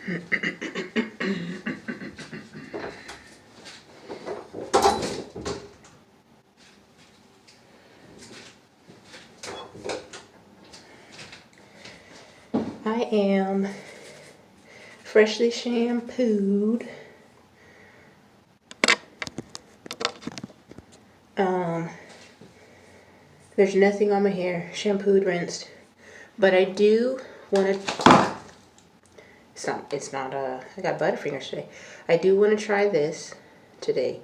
I am freshly shampooed. There's nothing on my hair, shampooed, rinsed, but I do want to, it's not, I got butterfingers today. I do want to try this today.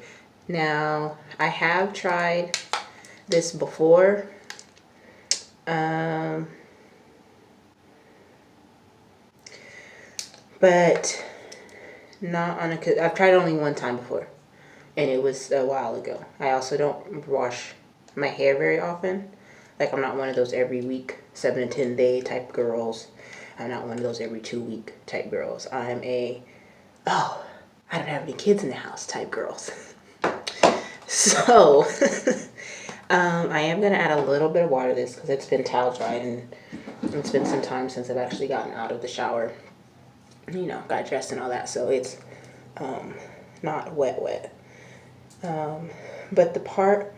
Now, I have tried this before, but not on a, I've tried it only one time before, and it was a while ago. I also don't wash my hair very often. Like, I'm not one of those every week, 7 to 10 day type girls. I'm not one of those every 2 week type girls. I'm a, oh, I don't have any kids in the house type girls. So, I am going to add a little bit of water to this because it's been towel dried and it's been some time since I've actually gotten out of the shower. You know, got dressed and all that, so it's not wet. But the part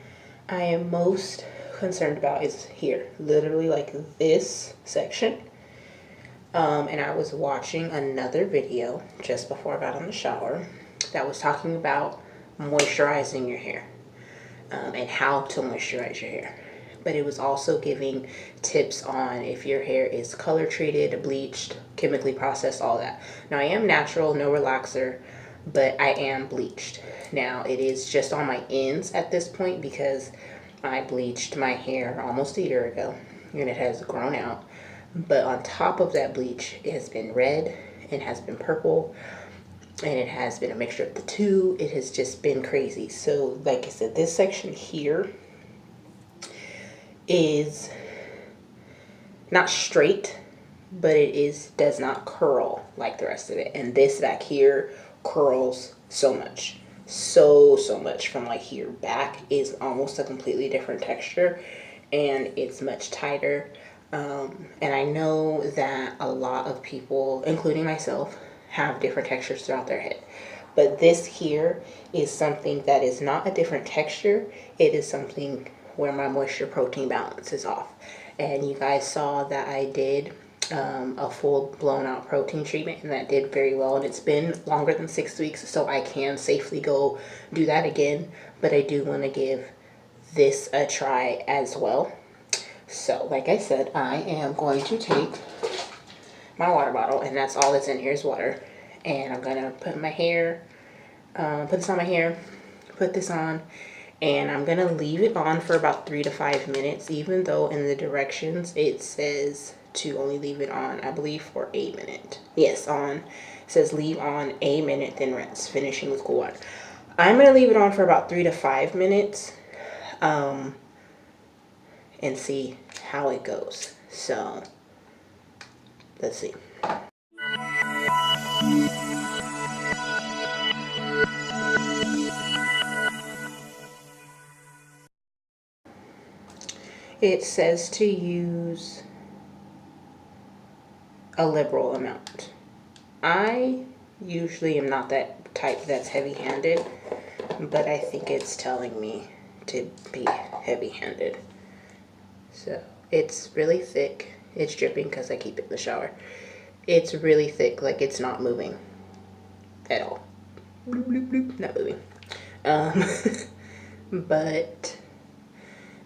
I am most concerned about is here, literally like this section. And I was watching another video just before I got on the shower that was talking about moisturizing your hair and how to moisturize your hair. But it was also giving tips on if your hair is color treated, bleached, chemically processed, all that. Now, I am natural, no relaxer, but I am bleached. Now, it is just on my ends at this point because I bleached my hair almost a year ago and it has grown out. But on top of that bleach, it has been red, it has been purple, and it has been a mixture of the two. It has just been crazy. So, like I said, this section here is not straight, but it does not curl like the rest of it. And this back here curls so much. So much from like here back is almost a completely different texture, and it's much tighter. And I know that a lot of people, including myself, have different textures throughout their head. But this here is something that is not a different texture. It is something where my moisture protein balance is off. And you guys saw that I did a full blown out protein treatment, and that did very well. And it's been longer than 6 weeks, so I can safely go do that again. But I do want to give this a try as well. So, like I said, I am going to take my water bottle, and that's all that's in here is water. And I'm going to put my hair, put this on my hair, put this on, and I'm going to leave it on for about 3 to 5 minutes, even though in the directions it says to only leave it on, I believe, for a minute. Yes, on. It says leave on a minute, then rinse, finishing with cool water. I'm going to leave it on for about 3 to 5 minutes. And see how it goes. So, let's see. It says to use a liberal amount. I usually am not that type that's heavy-handed, but I think it's telling me to be heavy-handed. So, it's really thick. It's dripping because I keep it in the shower. It's really thick, like it's not moving at all. Bloop, bloop, bloop. Not moving. But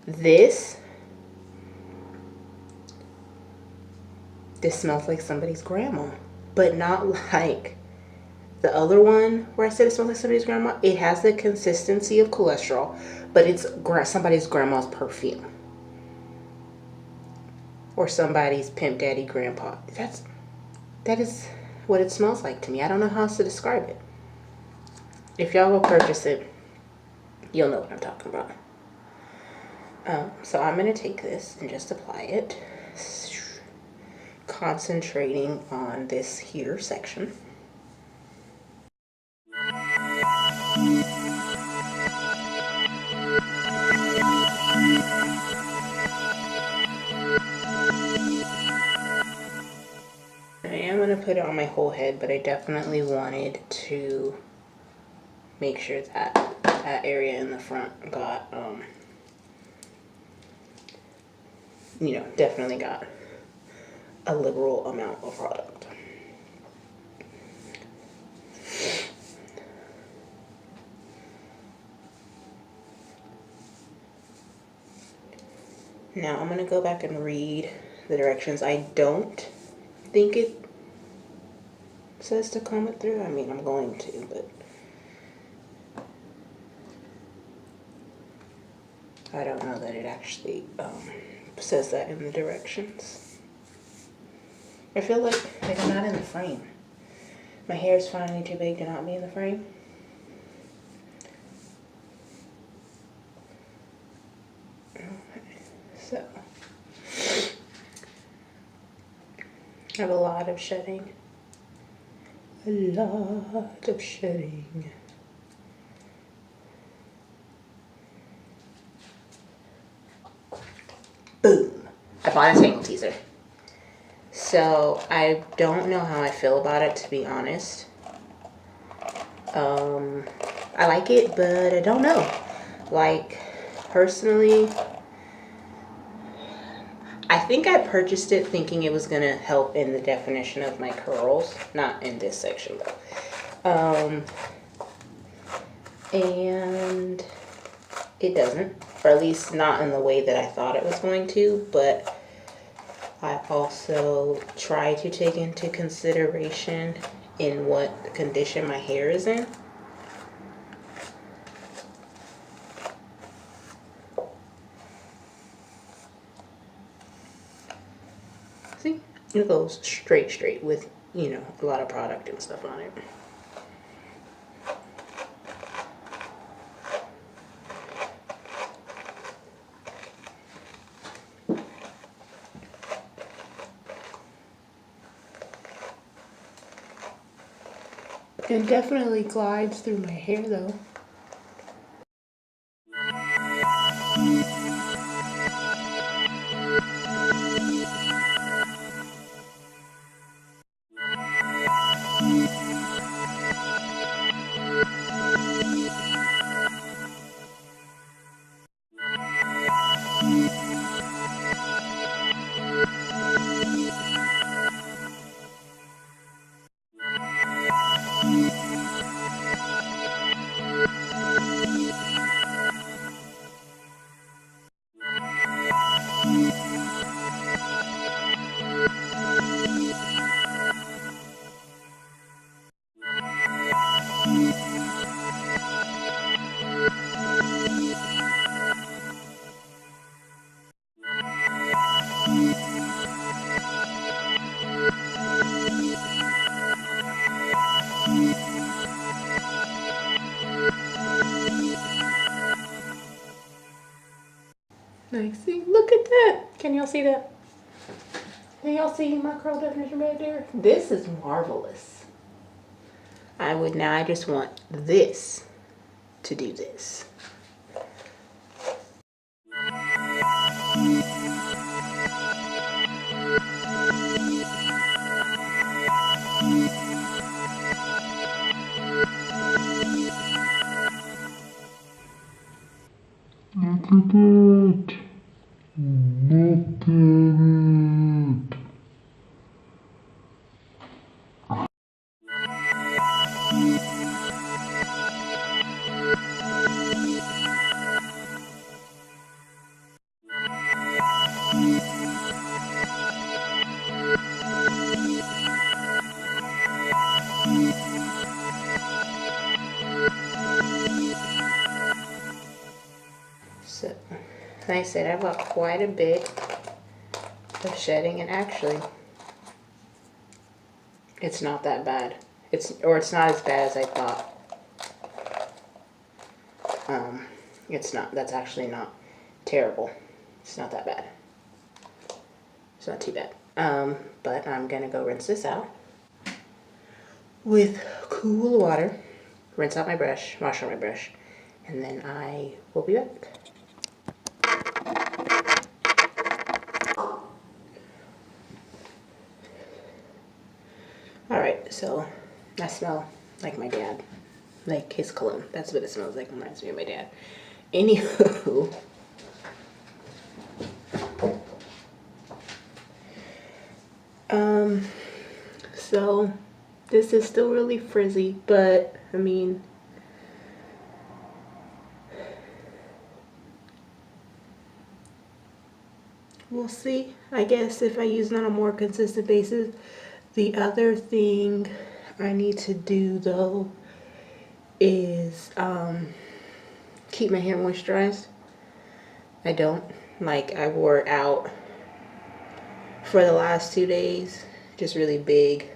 this smells like somebody's grandma, but not like the other one where I said it smells like somebody's grandma. It has the consistency of cholesterol, but it's somebody's grandma's perfume. Or somebody's pimp daddy grandpa. That is what it smells like to me. I don't know how else to describe it. If y'all go purchase it, you'll know what I'm talking about. So I'm going to take this and just apply it. Concentrating on this here section. I am going going to put it on my whole head, but I definitely wanted to make sure that that area in the front got, you know, definitely got a liberal amount of product. Now I'm going to go back and read the directions. I don't think it says to comb it through. I mean, I'm going to, but I don't know that it actually says that in the directions. I feel like I'm not in the frame. My hair is finally too big to not be in the frame. So, I have a lot of shedding. A lot of shedding. Boom. I bought a tangle teaser. So, I don't know how I feel about it, to be honest. I like it, but I don't know. Like, personally, I think I purchased it thinking it was going to help in the definition of my curls. Not in this section, though. And it doesn't. Or at least not in the way that I thought it was going to. But I also try to take into consideration in what condition my hair is in. See, it goes straight with, you know, a lot of product and stuff on it. It definitely glides through my hair though. Nice. See, look at that. Can y'all see that? Can y'all see my curl definition right there? This is marvelous. I just want this to do this. Look at that. Look at it. So, like I said, I've got quite a bit of shedding, and actually, it's not that bad. It's not as bad as I thought. It's not. That's actually not terrible. It's not that bad. It's not too bad. But I'm gonna go rinse this out with cool water. Rinse out my brush, wash out my brush, and then I will be back. Alright, so I smell like my dad. Like his cologne. That's what it smells like. It reminds me of my dad. Anywho. So this is still really frizzy, but I mean, we'll see. I guess if I use it on a more consistent basis. The other thing I need to do though is keep my hair moisturized. I don't. Like, I wore it out for the last 2 days, just really big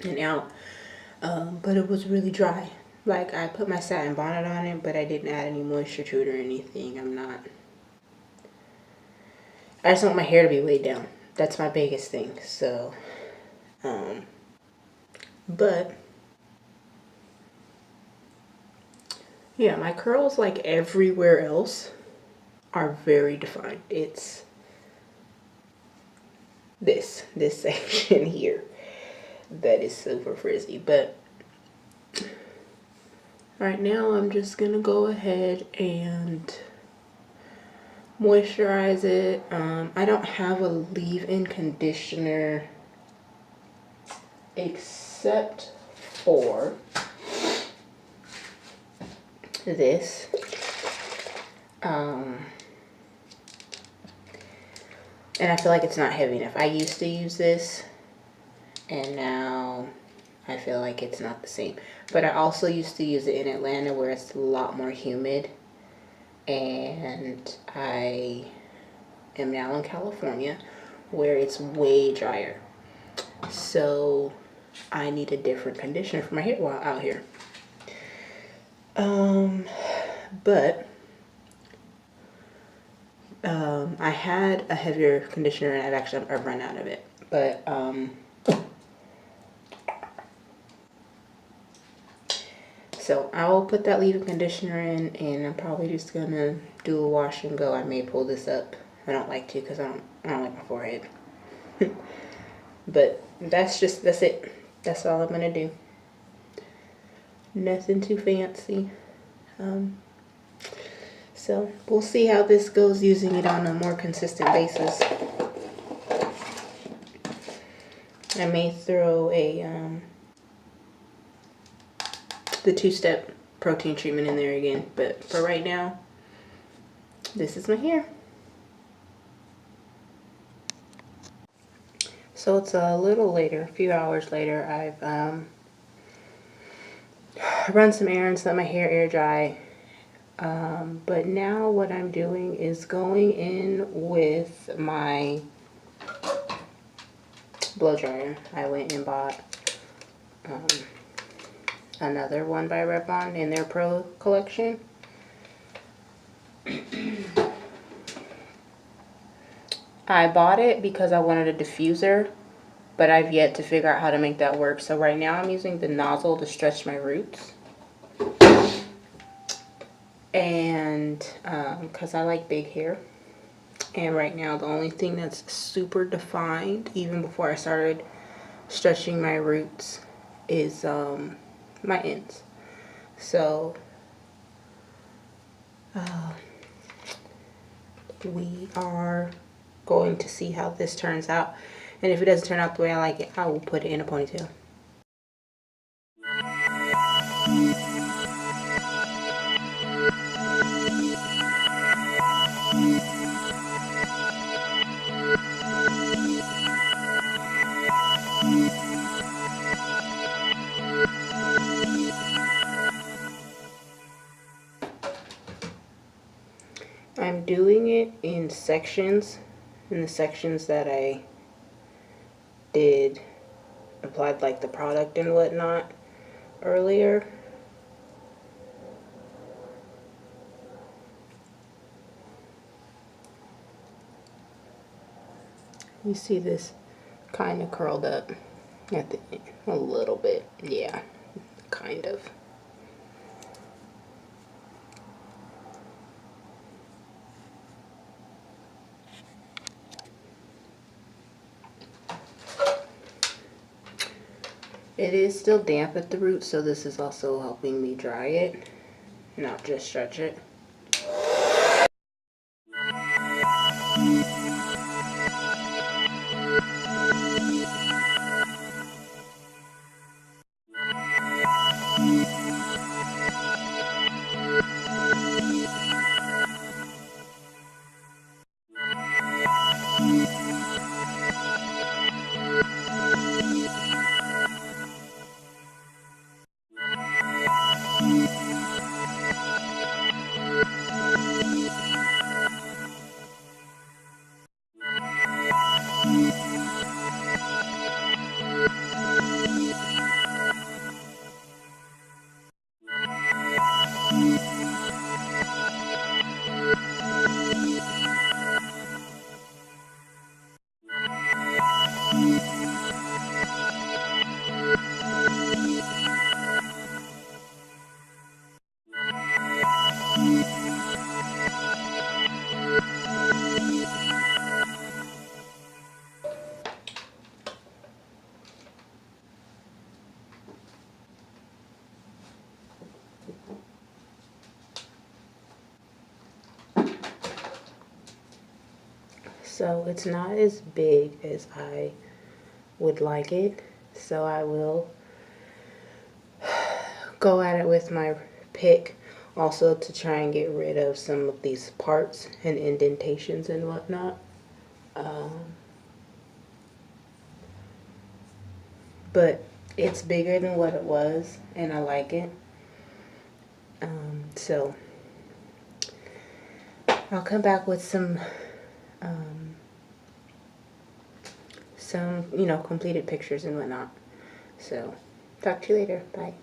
and out, but it was really dry. Like, I put my satin bonnet on it, but I didn't add any moisture to it or anything. I just want my hair to be weighed down. That's my biggest thing. So but yeah, my curls, like everywhere else, are very defined. It's this section here that is super frizzy. But right now I'm just gonna go ahead and moisturize it. I don't have a leave-in conditioner except for this. And I feel like it's not heavy enough. I used to use this, and now I feel like it's not the same. But I also used to use it in Atlanta where it's a lot more humid. And I am now in California where it's way drier. So I need a different conditioner for my hair while out here. But I had a heavier conditioner and I've run out of it. But so I'll put that leave-in conditioner in, and I'm probably just gonna do a wash and go. I may pull this up. I don't like to because I don't like my forehead. But that's it. That's all I'm gonna do. Nothing too fancy. So we'll see how this goes using it on a more consistent basis. I may throw the 2-step protein treatment in there again, but for right now, this is my hair. So it's a little later, a few hours later. I've run some errands, let my hair air dry. But now what I'm doing is going in with my blow dryer. I went and bought another one by Revlon in their Pro collection. I bought it because I wanted a diffuser, but I've yet to figure out how to make that work. So right now I'm using the nozzle to stretch my roots. And because I like big hair. And right now the only thing that's super defined, even before I started stretching my roots, is my ends. So we are going to see how this turns out, and if it doesn't turn out the way I like it, I will put it in a ponytail. I'm doing it in sections, in the sections that I applied like the product and whatnot earlier. You see this kind of curled up at the end, a little bit, yeah, kind of. It is still damp at the root, so this is also helping me dry it, not just stretch it. So it's not as big as I would like it, so I will go at it with my pick also to try and get rid of some of these parts and indentations and whatnot. But it's bigger than what it was, and I like it. So I'll come back with some completed pictures and whatnot. So talk to you later. Bye.